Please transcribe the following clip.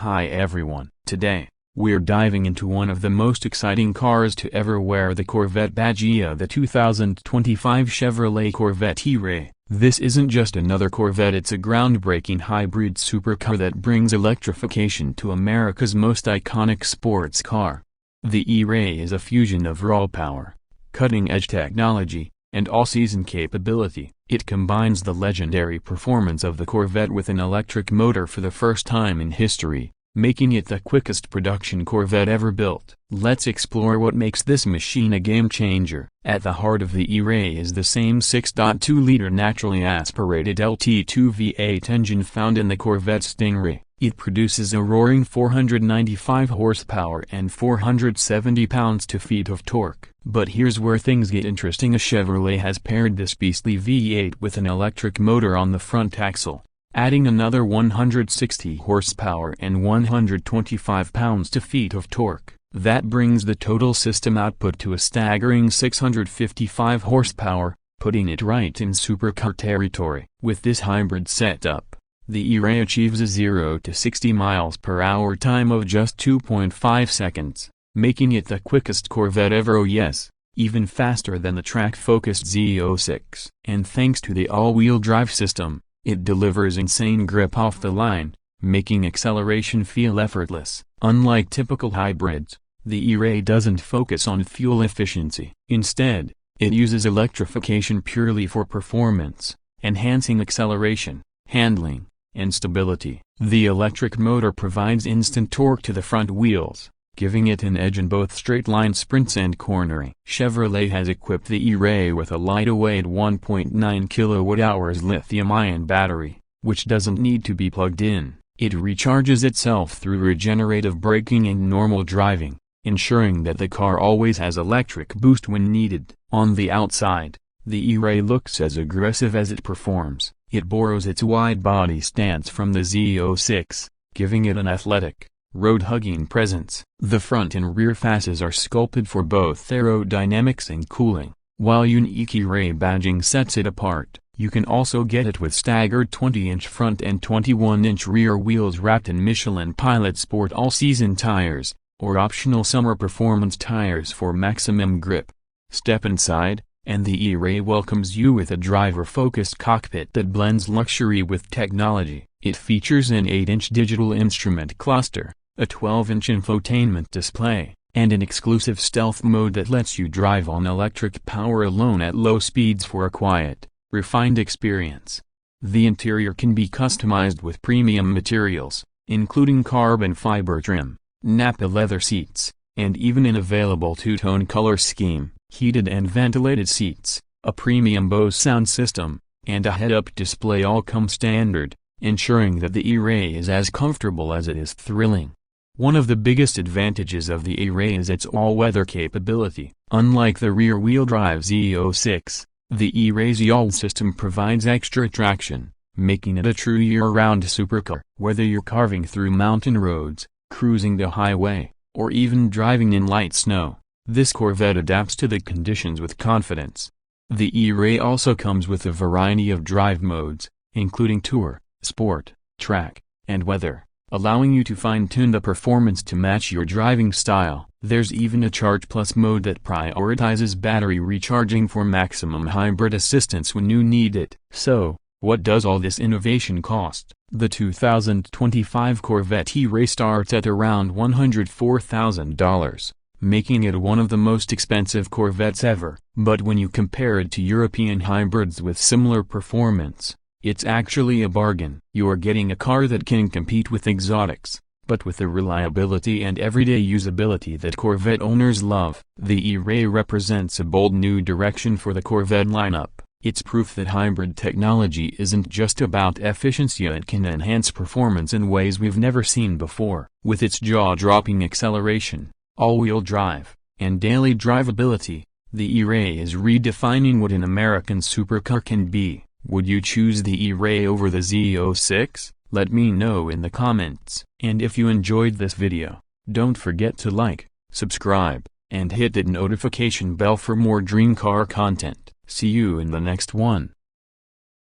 Hi everyone, today, we're diving into one of the most exciting cars to ever wear the Corvette badge, the 2025 Chevrolet Corvette E-Ray. This isn't just another Corvette, it's a groundbreaking hybrid supercar that brings electrification to America's most iconic sports car. The E-Ray is a fusion of raw power, cutting-edge technology, and all-season capability. It combines the legendary performance of the Corvette with an electric motor for the first time in history, making it the quickest production Corvette ever built. Let's explore what makes this machine a game-changer. At the heart of the E-Ray is the same 6.2-liter naturally aspirated LT2 V8 engine found in the Corvette Stingray. It produces a roaring 495 horsepower and 470 pounds-feet of torque. But here's where things get interesting. A Chevrolet has paired this beastly V8 with an electric motor on the front axle, adding another 160 horsepower and 125 pounds-feet of torque. That brings the total system output to a staggering 655 horsepower, putting it right in supercar territory. With this hybrid setup, the E-Ray achieves a 0 to 60 miles per hour time of just 2.5 seconds, making it the quickest Corvette ever. Oh yes, even faster than the track-focused Z06. And thanks to the all-wheel drive system, it delivers insane grip off the line, making acceleration feel effortless. Unlike typical hybrids, the E-Ray doesn't focus on fuel efficiency. Instead, it uses electrification purely for performance, enhancing acceleration, handling, and stability. The electric motor provides instant torque to the front wheels, giving it an edge in both straight-line sprints and cornering. Chevrolet has equipped the E-Ray with a lightweight 1.9 kWh lithium-ion battery, which doesn't need to be plugged in. It recharges itself through regenerative braking and normal driving, ensuring that the car always has electric boost when needed. On the outside, the E-Ray looks as aggressive as it performs. It borrows its wide body stance from the Z06, giving it an athletic, road-hugging presence. The front and rear fasces are sculpted for both aerodynamics and cooling, while unique E-Ray badging sets it apart. You can also get it with staggered 20-inch front and 21-inch rear wheels wrapped in Michelin Pilot Sport all-season tires, or optional summer performance tires for maximum grip. Step inside, and the E-Ray welcomes you with a driver-focused cockpit that blends luxury with technology. It features an 8-inch digital instrument cluster, a 12-inch infotainment display, and an exclusive stealth mode that lets you drive on electric power alone at low speeds for a quiet, refined experience. The interior can be customized with premium materials, including carbon fiber trim, Nappa leather seats, and even an available two-tone color scheme. Heated and ventilated seats, a premium Bose sound system, and a head-up display all come standard, ensuring that the E-Ray is as comfortable as it is thrilling. One of the biggest advantages of the E-Ray is its all-weather capability. Unlike the rear-wheel drive Z06, the E-Ray's yaw system provides extra traction, making it a true year-round supercar. Whether you're carving through mountain roads, cruising the highway, or even driving in light snow, this Corvette adapts to the conditions with confidence. The E-Ray also comes with a variety of drive modes, including Tour, Sport, Track, and Weather, allowing you to fine-tune the performance to match your driving style. There's even a Charge Plus mode that prioritizes battery recharging for maximum hybrid assistance when you need it. So, what does all this innovation cost? The 2025 Corvette E-Ray starts at around $104,000. Making it one of the most expensive Corvettes ever. But when you compare it to European hybrids with similar performance, it's actually a bargain. You're getting a car that can compete with exotics, but with the reliability and everyday usability that Corvette owners love. The E-Ray represents a bold new direction for the Corvette lineup. It's proof that hybrid technology isn't just about efficiency, it can enhance performance in ways we've never seen before. With its jaw-dropping acceleration, all-wheel drive, and daily drivability, the E-Ray is redefining what an American supercar can be. Would you choose the E-Ray over the Z06? Let me know in the comments. And if you enjoyed this video, don't forget to like, subscribe, and hit that notification bell for more dream car content. See you in the next one.